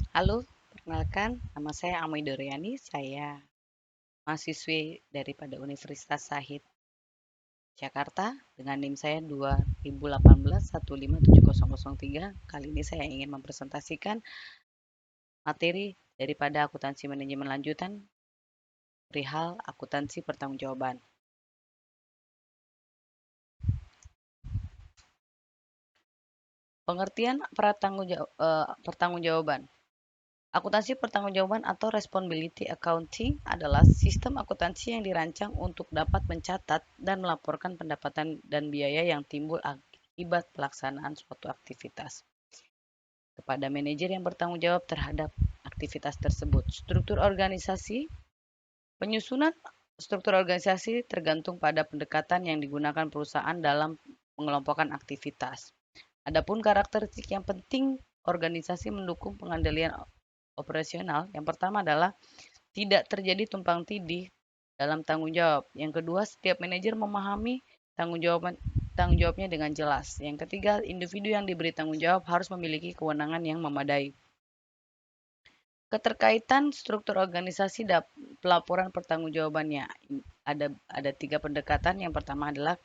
Halo, perkenalkan nama saya Amoy Doryani. Saya mahasiswi daripada Universitas Shahid Jakarta dengan NIM saya 2018 1570003. Kali ini saya ingin mempresentasikan materi daripada akuntansi manajemen lanjutan perihal akuntansi pertanggungjawaban. Pengertian pertanggungjawaban. Akuntansi pertanggungjawaban atau responsibility accounting adalah sistem akuntansi yang dirancang untuk dapat mencatat dan melaporkan pendapatan dan biaya yang timbul akibat pelaksanaan suatu aktivitas kepada manajer yang bertanggung jawab terhadap aktivitas tersebut. Penyusunan struktur organisasi tergantung pada pendekatan yang digunakan perusahaan dalam mengelompokkan aktivitas. Adapun karakteristik yang penting organisasi mendukung pengendalian operasional, yang pertama adalah tidak terjadi tumpang tindih dalam tanggung jawab. Yang kedua, setiap manajer memahami tanggung jawabnya dengan jelas. Yang ketiga, individu yang diberi tanggung jawab harus memiliki kewenangan yang memadai. Keterkaitan struktur organisasi dan pelaporan pertanggungjawabannya. Ada 3 pendekatan. Yang pertama adalah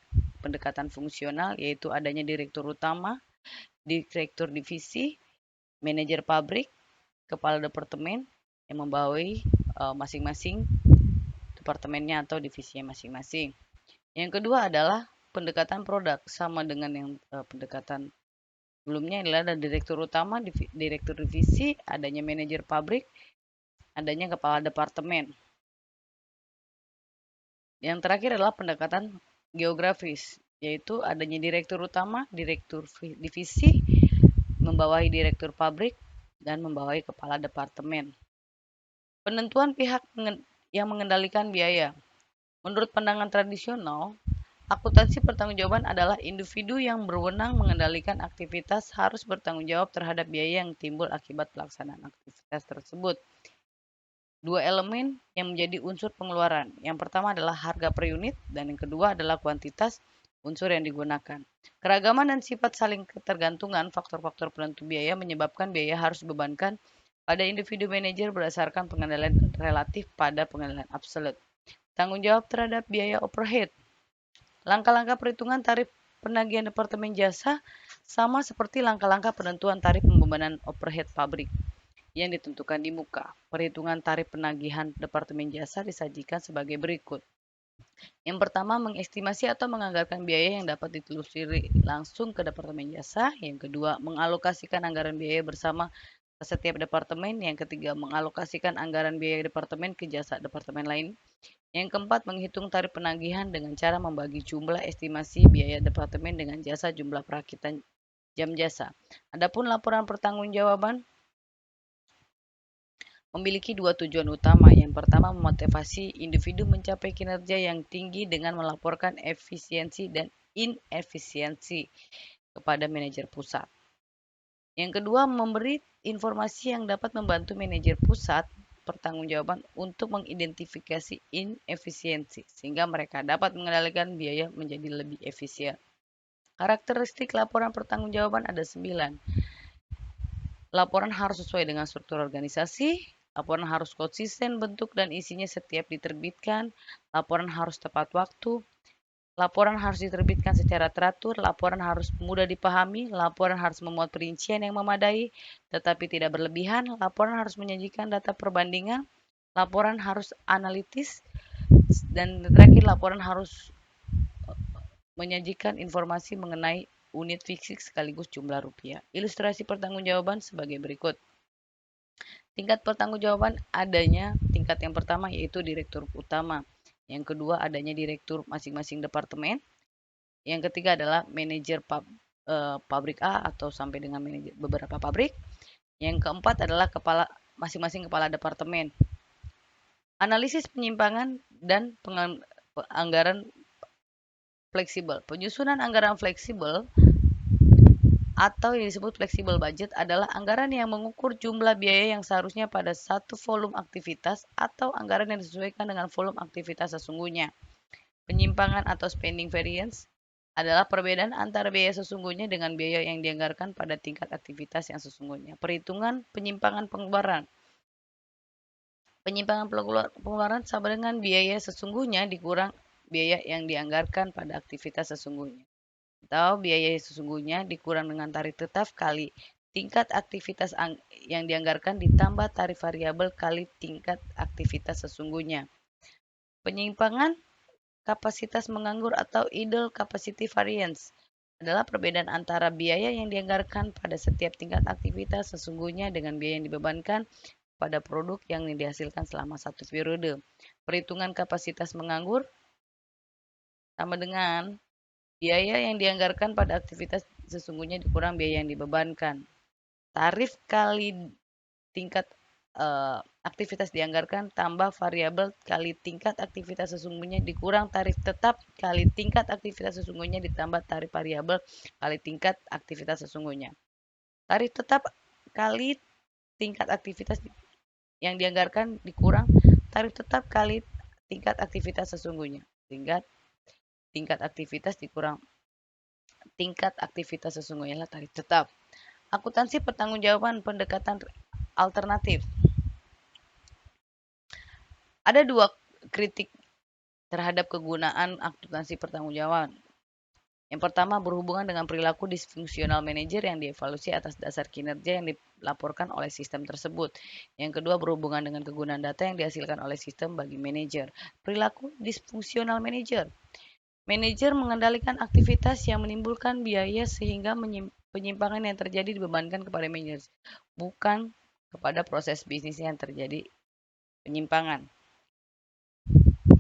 pendekatan fungsional, yaitu adanya direktur utama, direktur divisi, manajer pabrik, kepala departemen yang membawahi masing-masing departemennya atau divisinya masing-masing. Yang kedua adalah pendekatan produk, sama dengan yang pendekatan sebelumnya adalah ada direktur utama, direktur divisi, adanya manajer pabrik, adanya kepala departemen. Yang terakhir adalah pendekatan geografis, yaitu adanya direktur utama, direktur divisi, membawahi direktur pabrik, dan membawahi kepala departemen. Penentuan pihak yang mengendalikan biaya. Menurut pandangan tradisional, akuntansi pertanggungjawaban adalah individu yang berwenang mengendalikan aktivitas harus bertanggung jawab terhadap biaya yang timbul akibat pelaksanaan aktivitas tersebut. Dua elemen yang menjadi unsur pengeluaran. Yang pertama adalah harga per unit dan yang kedua adalah kuantitas unsur yang digunakan. Keragaman dan sifat saling ketergantungan faktor-faktor penentu biaya menyebabkan biaya harus dibebankan pada individu manajer berdasarkan pengendalian relatif pada pengendalian absolut. Tanggung jawab terhadap biaya overhead. Langkah-langkah perhitungan tarif penagihan departemen jasa sama seperti langkah-langkah penentuan tarif pembebanan overhead pabrik yang ditentukan di muka. Perhitungan tarif penagihan departemen jasa disajikan sebagai berikut. Yang pertama, mengestimasi atau menganggarkan biaya yang dapat ditelusuri langsung ke departemen jasa. Yang kedua, mengalokasikan anggaran biaya bersama ke setiap departemen. Yang ketiga, mengalokasikan anggaran biaya departemen ke jasa departemen lain. Yang keempat, menghitung tarif penagihan dengan cara membagi jumlah estimasi biaya departemen dengan jasa jumlah perakitan jam jasa. Adapun laporan pertanggungjawaban memiliki dua tujuan utama. Yang pertama, memotivasi individu mencapai kinerja yang tinggi dengan melaporkan efisiensi dan inefisiensi kepada manajer pusat. Yang kedua, memberi informasi yang dapat membantu manajer pusat pertanggungjawaban untuk mengidentifikasi inefisiensi sehingga mereka dapat mengendalikan biaya menjadi lebih efisien. Karakteristik laporan pertanggungjawaban ada 9. Laporan harus sesuai dengan struktur organisasi, laporan harus konsisten bentuk dan isinya setiap diterbitkan, laporan harus tepat waktu, laporan harus diterbitkan secara teratur, laporan harus mudah dipahami, laporan harus memuat perincian yang memadai tetapi tidak berlebihan, laporan harus menyajikan data perbandingan, laporan harus analitis, dan terakhir laporan harus menyajikan informasi mengenai unit fisik sekaligus jumlah rupiah. Ilustrasi pertanggungjawaban sebagai berikut. Tingkat pertanggungjawaban adanya tingkat yang pertama yaitu direktur utama. Yang kedua adanya direktur masing-masing departemen. Yang ketiga adalah manajer pabrik A atau sampai dengan manajer beberapa pabrik. Yang keempat adalah masing-masing kepala departemen. Analisis penyimpangan dan anggaran fleksibel. Penyusunan anggaran fleksibel atau yang disebut fleksibel budget adalah anggaran yang mengukur jumlah biaya yang seharusnya pada satu volume aktivitas atau anggaran yang disesuaikan dengan volume aktivitas sesungguhnya. Penyimpangan atau spending variance adalah perbedaan antara biaya sesungguhnya dengan biaya yang dianggarkan pada tingkat aktivitas yang sesungguhnya. Perhitungan penyimpangan pengeluaran. Penyimpangan pengeluaran sama dengan biaya sesungguhnya dikurang biaya yang dianggarkan pada aktivitas sesungguhnya. Atau biaya sesungguhnya dikurang dengan tarif tetap kali tingkat aktivitas yang dianggarkan ditambah tarif variabel kali tingkat aktivitas sesungguhnya. Penyimpangan kapasitas menganggur atau idle capacity variance adalah perbedaan antara biaya yang dianggarkan pada setiap tingkat aktivitas sesungguhnya dengan biaya yang dibebankan pada produk yang dihasilkan selama satu periode. Perhitungan kapasitas menganggur sama dengan biaya yang dianggarkan pada aktivitas sesungguhnya dikurang biaya yang dibebankan. Tarif kali tingkat aktivitas dianggarkan tambah variabel kali tingkat aktivitas sesungguhnya dikurang tarif tetap kali tingkat aktivitas sesungguhnya ditambah tarif variabel kali tingkat aktivitas sesungguhnya. Tarif tetap kali tingkat aktivitas yang dianggarkan dikurang tarif tetap kali tingkat aktivitas sesungguhnya. Tingkat aktivitas dikurang tingkat aktivitas sesungguhnya adalah tarif tetap. Akuntansi pertanggungjawaban pendekatan alternatif. Ada dua kritik terhadap kegunaan akuntansi pertanggungjawaban. Yang pertama berhubungan dengan perilaku disfungsional manajer yang dievaluasi atas dasar kinerja yang dilaporkan oleh sistem tersebut. Yang kedua berhubungan dengan kegunaan data yang dihasilkan oleh sistem bagi manajer. Perilaku disfungsional manajer. Manajer mengendalikan aktivitas yang menimbulkan biaya sehingga penyimpangan yang terjadi dibebankan kepada manajer, bukan kepada proses bisnis yang terjadi penyimpangan.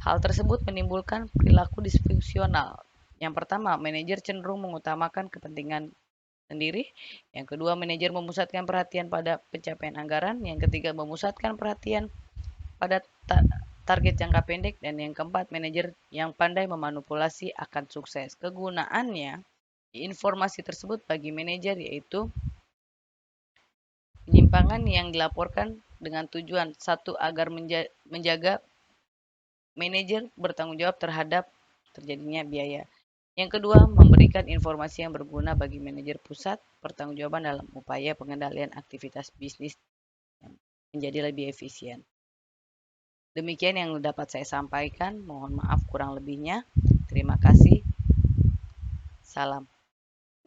Hal tersebut menimbulkan perilaku disfungsional. Yang pertama, manajer cenderung mengutamakan kepentingan sendiri. Yang kedua, manajer memusatkan perhatian pada pencapaian anggaran. Yang ketiga, memusatkan perhatian pada target jangka pendek. Dan yang keempat, manajer yang pandai memanipulasi akan sukses. Kegunaannya, informasi tersebut bagi manajer yaitu penyimpangan yang dilaporkan dengan tujuan satu agar menjaga manajer bertanggung jawab terhadap terjadinya biaya. Yang kedua, memberikan informasi yang berguna bagi manajer pusat pertanggungjawaban dalam upaya pengendalian aktivitas bisnis menjadi lebih efisien. Demikian yang dapat saya sampaikan. Mohon maaf kurang lebihnya. Terima kasih. Salam.